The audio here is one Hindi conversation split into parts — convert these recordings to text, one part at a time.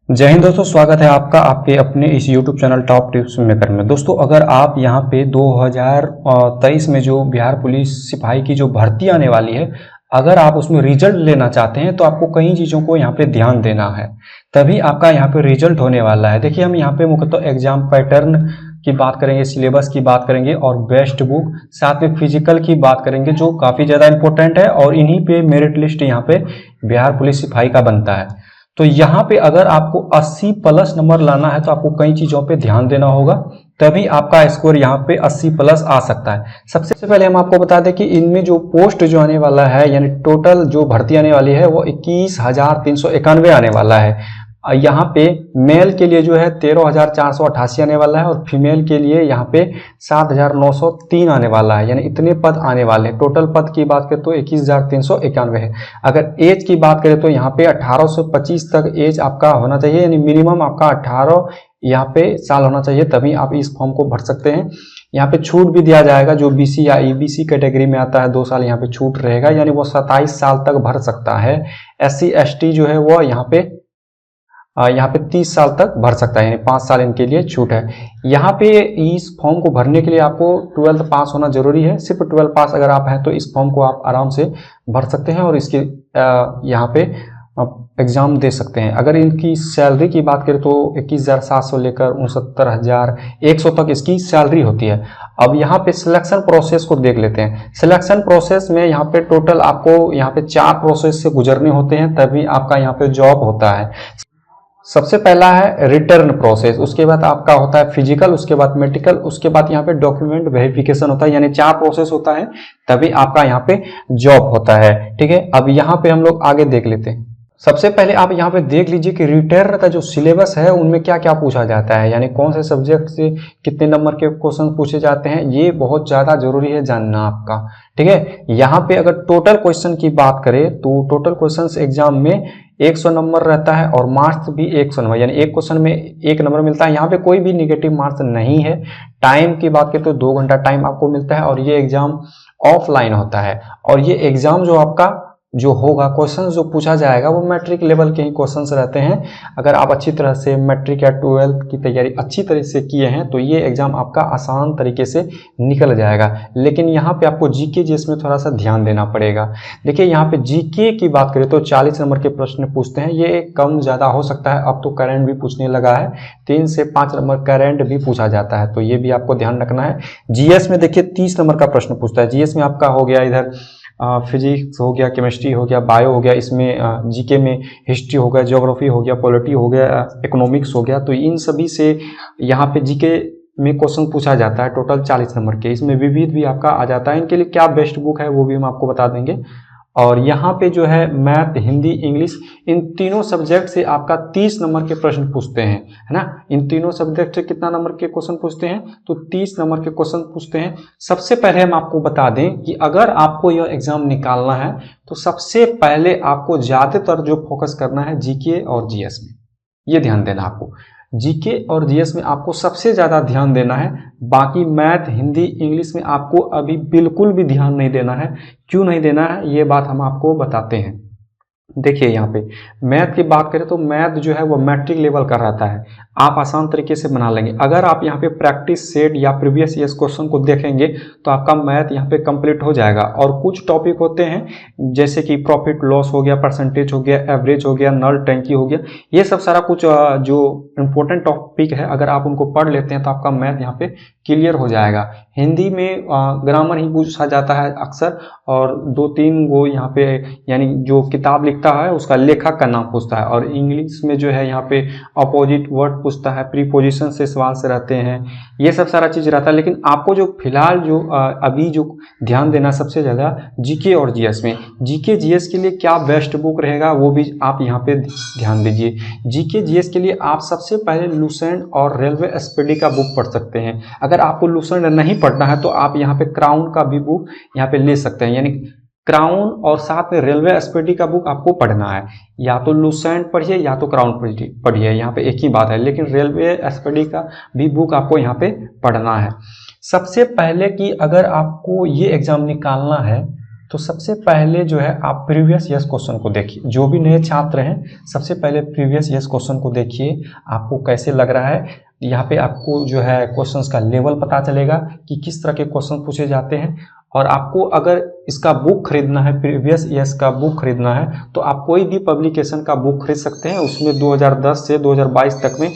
जय हिंद दोस्तों, स्वागत है आपका आपके अपने इस YouTube channel top tips maker में। दोस्तों, अगर आप यहाँ पे 2023 में जो बिहार पुलिस सिपाही की जो भर्ती आने वाली है, अगर आप उसमें रिजल्ट लेना चाहते हैं तो आपको कई चीज़ों को यहाँ पे ध्यान देना है, तभी आपका यहाँ पे रिजल्ट होने वाला है। देखिए, हम यहाँ पे मुख्यतः एग्जाम पैटर्न की बात करेंगे, सिलेबस की बात करेंगे और बेस्ट बुक, साथ में फिजिकल की बात करेंगे जो काफ़ी ज़्यादा इंपॉर्टेंट है और इन्हीं पे मेरिट लिस्ट यहाँ पे बिहार पुलिस सिपाही का बनता है। तो यहाँ पे अगर आपको 80 प्लस नंबर लाना है तो आपको कई चीज़ों पे ध्यान देना होगा, तभी आपका स्कोर यहाँ पे 80 प्लस आ सकता है। सबसे पहले हम आपको बता दें कि इनमें जो पोस्ट जो आने वाला है, यानी टोटल जो भर्ती आने वाली है वो 21,391 आने वाला है। यहाँ पे मेल के लिए जो है 13,488 आने वाला है और फीमेल के लिए यहाँ पे 7,903 आने वाला है, यानी इतने पद आने वाले हैं। टोटल पद की बात करें तो 21,391 है। अगर एज की बात करें तो यहाँ पे 18 से 25 तक एज आपका होना चाहिए, यानी मिनिमम आपका 18 यहाँ पे साल होना चाहिए, तभी आप इस फॉर्म को भर सकते हैं। यहाँ पे छूट भी दिया जाएगा, जो BC या EBC कैटेगरी में आता है 2 साल यहाँ पे छूट रहेगा, यानी वो 27 साल तक भर सकता है। SC ST जो है वो यहाँ पे 30 साल तक भर सकता है, यानी 5 साल इनके लिए छूट है। यहाँ पे इस फॉर्म को भरने के लिए आपको 12th पास होना जरूरी है। सिर्फ 12th पास अगर आप हैं तो इस फॉर्म को आप आराम से भर सकते हैं और इसके यहाँ पे एग्जाम दे सकते हैं। अगर इनकी सैलरी की बात करें तो 21,700 लेकर 69,100 तक इसकी सैलरी होती है। अब यहाँ पे सिलेक्शन प्रोसेस को देख लेते हैं। सिलेक्शन प्रोसेस में यहाँ पे टोटल आपको यहाँ पे 4 प्रोसेस से गुजरने होते हैं, तभी आपका यहाँ पे जॉब होता है। सबसे पहला है रिटर्न प्रोसेस, उसके बाद आपका होता है फिजिकल, उसके बाद मेडिकल, उसके बाद यहाँ पे डॉक्यूमेंट वेरिफिकेशन होता है, यानी 4 प्रोसेस होता है, तभी आपका यहाँ पे जॉब होता है। ठीक है, अब यहाँ पे हम लोग आगे देख लेते हैं। सबसे पहले आप यहाँ पे देख लीजिए कि रिटर्न का जो सिलेबस है उनमें क्या क्या पूछा जाता है, यानी कौन से सब्जेक्ट से कितने नंबर के क्वेश्चन पूछे जाते हैं, ये बहुत ज़्यादा जरूरी है जानना आपका। ठीक है, यहाँ पे अगर टोटल क्वेश्चन की बात करें तो टोटल क्वेश्चन एग्जाम में 100 नंबर रहता है और मार्क्स भी 100 नंबर, यानी एक क्वेश्चन में 1 नंबर मिलता है। यहाँ पे कोई भी निगेटिव मार्क्स नहीं है। टाइम की बात करें तो 2 घंटा टाइम आपको मिलता है और ये एग्जाम ऑफलाइन होता है। और ये एग्जाम जो आपका जो होगा, क्वेश्चन जो पूछा जाएगा वो मैट्रिक लेवल के ही क्वेश्चंस रहते हैं। अगर आप अच्छी तरह से मैट्रिक या 12th की तैयारी अच्छी तरह से किए हैं तो ये एग्जाम आपका आसान तरीके से निकल जाएगा। लेकिन यहाँ पे आपको जीके जीएस में थोड़ा सा ध्यान देना पड़ेगा। देखिए, यहाँ पे जीके की बात करें तो 40 नंबर के प्रश्न पूछते हैं, ये कम ज़्यादा हो सकता है। अब तो करंट भी पूछने लगा है, 3 से 5 नंबर करंट भी पूछा जाता है, तो ये भी आपको ध्यान रखना है। जीएस में देखिए 30 नंबर का प्रश्न पूछता है। जीएस में आपका हो गया इधर फिजिक्स हो गया, केमिस्ट्री हो गया, बायो हो गया, इसमें जीके में हिस्ट्री हो गया, ज्योग्राफी हो गया, पॉलिटी हो गया, इकोनॉमिक्स हो गया। तो इन सभी से यहाँ पे जीके में क्वेश्चन पूछा जाता है, टोटल 40 नंबर के। इसमें विविध भी आपका आ जाता है। इनके लिए क्या बेस्ट बुक है वो भी हम आपको बता देंगे। और यहाँ पे जो है मैथ, हिंदी, इंग्लिश, इन तीनों सब्जेक्ट से आपका 30 नंबर के प्रश्न पूछते हैं, है ना। इन तीनों सब्जेक्ट से कितना नंबर के क्वेश्चन पूछते हैं तो 30 नंबर के क्वेश्चन पूछते हैं। सबसे पहले हम आपको बता दें कि अगर आपको यह एग्जाम निकालना है तो सबसे पहले आपको ज्यादातर जो फोकस करना है जीके और जीएस में, ये ध्यान देना आपको। जीके और जीएस में आपको सबसे ज़्यादा ध्यान देना है। बाकी मैथ, हिंदी, इंग्लिश में आपको अभी बिल्कुल भी ध्यान नहीं देना है। क्यों नहीं देना है ये बात हम आपको बताते हैं। देखिए, यहाँ पे मैथ की बात करें तो मैथ जो है वो मैट्रिक लेवल का रहता है, आप आसान तरीके से बना लेंगे। अगर आप यहाँ पे प्रैक्टिस सेट या प्रीवियस ईयर्स क्वेश्चन को देखेंगे तो आपका मैथ यहाँ पे कंप्लीट हो जाएगा। और कुछ टॉपिक होते हैं जैसे कि प्रॉफिट लॉस हो गया, परसेंटेज हो गया, एवरेज हो गया, नल टैंकी हो गया, ये सब सारा कुछ जो इम्पोर्टेंट टॉपिक है अगर आप उनको पढ़ लेते हैं तो आपका मैथ यहाँ पे क्लियर हो जाएगा। हिंदी में ग्रामर ही पूछा जाता है अक्सर, और 2-3 वो यहाँ पे यानी जो किताब लिखता है उसका लेखक का नाम पूछता है। और इंग्लिश में जो है यहाँ पे अपोजिट वर्ड पूछता है, प्रीपोजिशन से सवाल से रहते हैं, ये सब सारा चीज़ रहता है। लेकिन आपको जो फिलहाल जो अभी जो ध्यान देना सबसे ज़्यादा जीके और जीएस में। जीके जीएस के लिए क्या बेस्ट बुक रहेगा वो भी आप यहाँ पे ध्यान दीजिए। जीके जीएस के लिए आप सबसे पहले लूसेंट और रेलवे स्पीडी का बुक पढ़ सकते हैं। अगर आपको लूसेंट नहीं पढ़ना है तो आप यहाँ पे क्राउन का भी बुक यहाँ पे ले सकते हैं, यानी क्राउन और साथ में रेलवे स्पीडी का बुक आपको पढ़ना है। या तो लूसेंट पढ़िए या तो क्राउन पढ़िए, यहाँ पे एक ही बात है। लेकिन रेलवे स्पीडी का भी बुक आपको यहाँ पे पढ़ना है। सबसे पहले कि अगर आपको ये एग्जाम निकालना है तो सबसे पहले जो है आप प्रीवियस ईयर्स क्वेश्चन को देखिए। जो भी नए छात्र हैं सबसे पहले प्रीवियस ईयर्स क्वेश्चन को देखिए, आपको कैसे लग रहा है। यहाँ पे आपको जो है क्वेश्चंस का लेवल पता चलेगा कि किस तरह के क्वेश्चन पूछे जाते हैं। और आपको अगर इसका बुक खरीदना है, प्रीवियस ईयर्स का बुक खरीदना है, तो आप कोई भी पब्लिकेशन का बुक खरीद सकते हैं। उसमें 2010 से 2022 तक में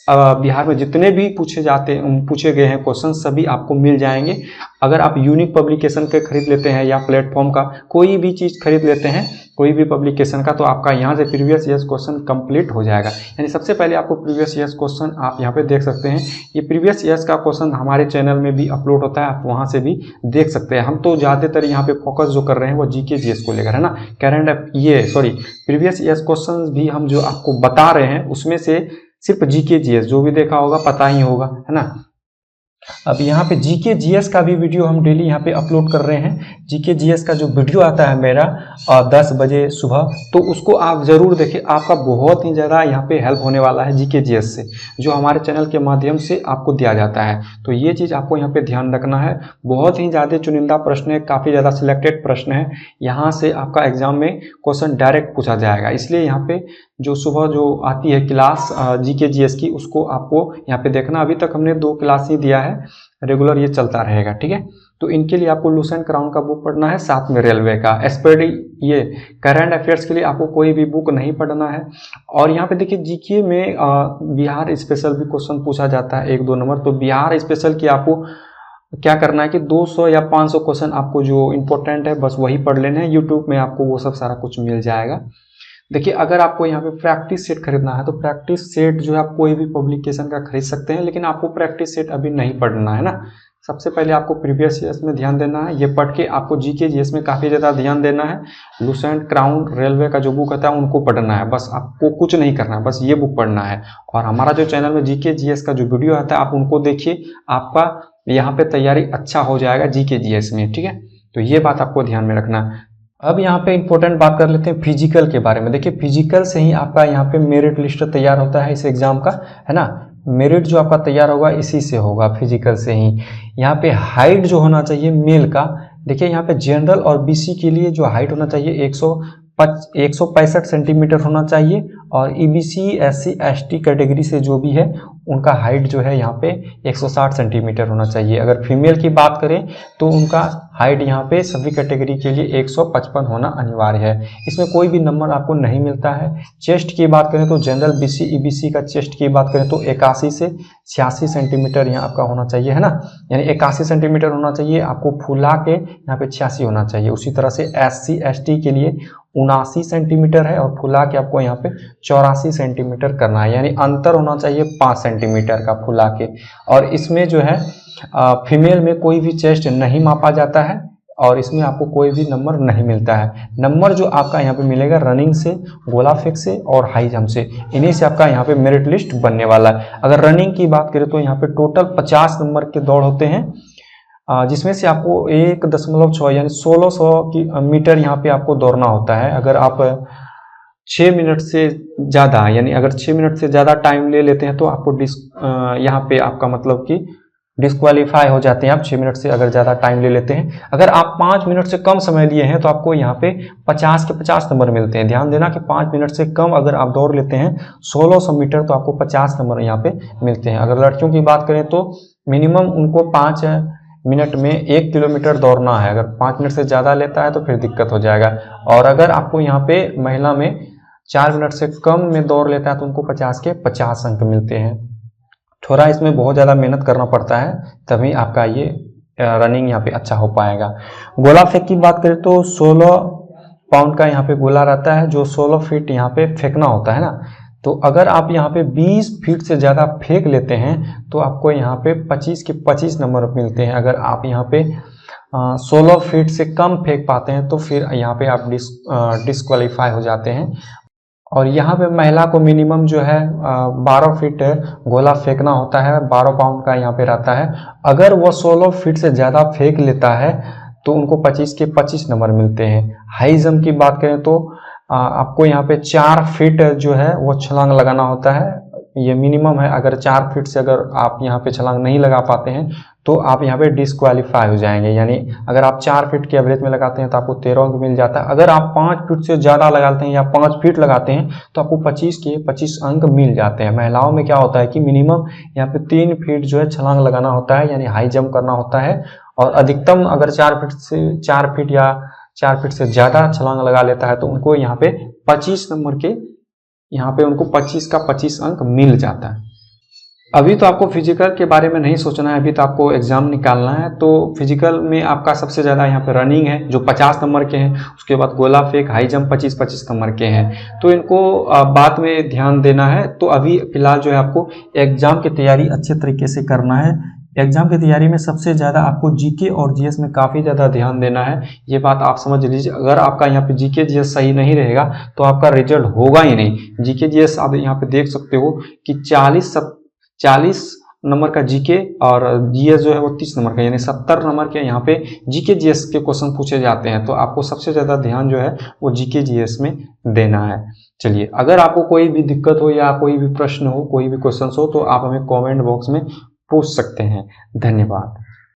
बिहार में जितने भी पूछे गए हैं क्वेश्चन सभी आपको मिल जाएंगे। अगर आप यूनिक पब्लिकेशन के खरीद लेते हैं या प्लेटफॉर्म का कोई भी चीज़ खरीद लेते हैं, कोई भी पब्लिकेशन का, तो आपका यहाँ से प्रीवियस ईयर्स क्वेश्चन कंप्लीट हो जाएगा। यानी सबसे पहले आपको प्रीवियस ईयर्स क्वेश्चन आप यहाँ पे देख सकते हैं। ये प्रीवियस ईयर्स का क्वेश्चन हमारे चैनल में भी अपलोड होता है, आप वहाँ से भी देख सकते हैं। हम तो ज़्यादातर यहाँ पे फोकस जो कर रहे हैं वो जीके जीएस को लेकर है ना। प्रीवियस ईयर्स क्वेश्चन भी हम जो आपको बता रहे हैं उसमें से सिर्फ जीके जीएस जो भी देखा होगा पता ही होगा, है ना। अब यहाँ पे जीके जीएस का भी वीडियो हम डेली यहाँ पे अपलोड कर रहे हैं। जीके जीएस का जो वीडियो आता है मेरा 10 बजे सुबह, तो उसको आप ज़रूर देखिए। आपका बहुत ही ज़्यादा यहाँ पे हेल्प होने वाला है जीके जीएस से, जो हमारे चैनल के माध्यम से आपको दिया जाता है। तो ये चीज़ आपको यहाँ पे ध्यान रखना है। बहुत ही ज़्यादा चुनिंदा प्रश्न है, काफ़ी ज़्यादा सिलेक्टेड प्रश्न है। यहाँ से आपका एग्जाम में क्वेश्चन डायरेक्ट पूछा जाएगा। इसलिए यहाँ पे जो सुबह जो आती है क्लास जीके जीएस की, उसको आपको यहाँ पे देखना। अभी तक हमने 2 क्लास ही दिया है, रेगुलर ये चलता रहेगा, ठीक है। तो इनके लिए आपको लुसेंट क्राउन का बुक पढ़ना है, साथ में रेलवे का एसपीडी, ये करंट अफेयर्स के लिए आपको कोई भी बुक नहीं पढ़ना है। और यहाँ पे देखिए जीके में बिहार स्पेशल भी क्वेश्चन पूछा जाता है 1-2 नंबर। तो बिहार स्पेशल की आपको क्या करना है कि 200 या 500 क्वेश्चन आपको जो इम्पोर्टेंट है बस वही पढ़ लेने हैं। यूट्यूब में आपको वो सब सारा कुछ मिल जाएगा। देखिए अगर आपको यहाँ पे प्रैक्टिस सेट खरीदना है तो प्रैक्टिस सेट जो है आप कोई भी पब्लिकेशन का खरीद सकते हैं, लेकिन आपको प्रैक्टिस सेट अभी नहीं पढ़ना है ना। सबसे पहले आपको प्रीवियस ईयर्स में ध्यान देना है। ये पढ़ के आपको जीके जीएस में काफ़ी ज़्यादा ध्यान देना है। लुसेंट क्राउन रेलवे का जो बुक होता है उनको पढ़ना है, बस आपको कुछ नहीं करना है, बस ये बुक पढ़ना है। और हमारा जो चैनल में जीके जीएस का जो वीडियो आता है आप उनको देखिए, आपका यहाँ पे तैयारी अच्छा हो जाएगा जीके जीएस में, ठीक है। तो ये बात आपको ध्यान में रखना है। अब यहाँ पे इंपॉर्टेंट बात कर लेते हैं फिजिकल के बारे में। देखिए फिजिकल से ही आपका यहाँ पे मेरिट लिस्ट तैयार होता है इस एग्जाम का, है ना। मेरिट जो आपका तैयार होगा इसी से होगा, फिजिकल से ही। यहाँ पे हाइट जो होना चाहिए मेल का, देखिए यहाँ पे जनरल और बीसी के लिए जो हाइट होना चाहिए 165 सेंटीमीटर होना चाहिए। और ईबीसी एससी एसटी कैटेगरी से जो भी है उनका हाइट जो है यहाँ पे 160 सेंटीमीटर होना चाहिए। अगर फीमेल की बात करें तो उनका हाइट यहाँ पे सभी कैटेगरी के लिए 155 होना अनिवार्य है। इसमें कोई भी नंबर आपको नहीं मिलता है। चेस्ट की बात करें तो जनरल बीसी ईबीसी का चेस्ट की बात करें तो 81 से 86 सेंटीमीटर यहाँ आपका होना चाहिए, है ना। यानी 81 सेंटीमीटर होना चाहिए, आपको फुला के यहाँ पे 86 होना चाहिए। उसी तरह से एससी एसटी के लिए 79 सेंटीमीटर है और फुला के आपको यहाँ पे 84 सेंटीमीटर करना है। यानी अंतर होना चाहिए 5 सेंटीमीटर का फुला के। और इसमें जो है फीमेल में कोई भी चेस्ट नहीं मापा जाता है और इसमें आपको कोई भी नंबर नहीं मिलता है। नंबर जो आपका यहाँ पे मिलेगा रनिंग से, गोला फेंक से और हाई जंप से, इन्हीं से आपका यहाँ पे मेरिट लिस्ट बनने वाला है। अगर रनिंग की बात करें तो यहाँ पे टोटल 50 नंबर के दौड़ होते हैं, जिसमें से आपको 1.6 यानी 1600 मीटर यहाँ पे आपको दौड़ना होता है। अगर आप 6 मिनट से ज़्यादा, यानी अगर 6 मिनट से ज़्यादा टाइम ले लेते हैं तो आपको यहाँ पे आपका मतलब कि डिस्क्वालीफाई हो जाते हैं आप 6 मिनट से अगर ज़्यादा टाइम ले लेते हैं। अगर आप 5 मिनट से कम समय लिए हैं तो आपको यहाँ पे 50 के 50 नंबर मिलते हैं। ध्यान देना कि 5 मिनट से कम अगर आप दौड़ लेते हैं 1600 मीटर तो आपको 50 नंबर यहाँ पे मिलते हैं। अगर लड़कियों की बात करें तो मिनिमम उनको 5 मिनट में 1 किलोमीटर दौड़ना है। अगर 5 मिनट से ज़्यादा लेता है तो फिर दिक्कत हो जाएगा। और अगर आपको यहाँ पे महिला में 4 मिनट से कम में दौड़ लेता है तो उनको 50 के 50 अंक मिलते हैं। थोड़ा इसमें बहुत ज़्यादा मेहनत करना पड़ता है, तभी आपका ये रनिंग यहाँ पे अच्छा हो पाएगा। गोला फेंक की बात करें तो 16 पाउंड का यहाँ पे गोला रहता है जो 16 फीट यहाँ पे फेंकना होता है ना। तो अगर आप यहाँ पे 20 फीट से ज़्यादा फेंक लेते हैं तो आपको यहाँ पे 25 के 25 नंबर मिलते हैं। अगर आप यहाँ पे 16 फीट से कम फेंक पाते हैं तो फिर यहाँ पे आप डिस्क्वालीफाई हो जाते हैं। और यहाँ पे महिला को मिनिमम जो है 12 फीट गोला फेंकना होता है, 12 पाउंड का यहाँ पे रहता है। अगर वो 16 फीट से ज़्यादा फेंक लेता है तो उनको 25 के 25 नंबर मिलते हैं। हाई जंप की बात करें तो आपको यहाँ पे 4 फीट जो है वो छलांग लगाना होता है। ये मिनिमम है। अगर 4 फीट से अगर आप यहाँ पे छलांग नहीं लगा पाते हैं तो आप यहाँ पे डिस्क्वालीफाई हो जाएंगे। यानी अगर आप 4 फीट के एवरेज में लगाते हैं तो आपको 13 अंक मिल जाता है। अगर आप 5 फीट से ज़्यादा लगाते हैं या 5 फीट लगाते हैं तो आपको 25 के 25 अंक मिल जाते हैं। महिलाओं में क्या होता है कि मिनिमम यहाँ पे 3 फीट जो है छलांग लगाना होता है, यानी हाई जंप करना होता है। और अधिकतम अगर 4 फीट या 4 फीट से ज़्यादा छलांग लगा लेता है तो उनको यहाँ पे 25 नंबर के, यहाँ पे उनको 25 का 25 अंक मिल जाता है। अभी तो आपको फिजिकल के बारे में नहीं सोचना है, अभी तो आपको एग्जाम निकालना है। तो फिजिकल में आपका सबसे ज़्यादा यहाँ पे रनिंग है जो 50 नंबर के हैं, उसके बाद गोला फेंक, हाई जंप 25-25 नंबर के हैं। तो इनको बाद में ध्यान देना है। तो अभी फिलहाल जो है आपको एग्जाम की तैयारी अच्छे तरीके से करना है। एग्जाम की तैयारी में सबसे ज़्यादा आपको जीके और जीएस में काफ़ी ज़्यादा ध्यान देना है। ये बात आप समझ लीजिए। अगर आपका यहाँ पे जीके जीएस सही नहीं रहेगा तो आपका रिजल्ट होगा ही नहीं। जीके जीएस आप यहाँ पे देख सकते हो कि 40 नंबर का जीके और जीएस जो है वो 30 नंबर का, यानी 70 नंबर के यहाँ पे जीके जीएस के क्वेश्चन पूछे जाते हैं। तो आपको सबसे ज़्यादा ध्यान जो है वो जीके जीएस में देना है। चलिए, अगर आपको कोई भी दिक्कत हो या कोई भी प्रश्न हो, कोई भी क्वेश्चन हो तो आप हमें कमेंट बॉक्स में पूछ सकते हैं। धन्यवाद।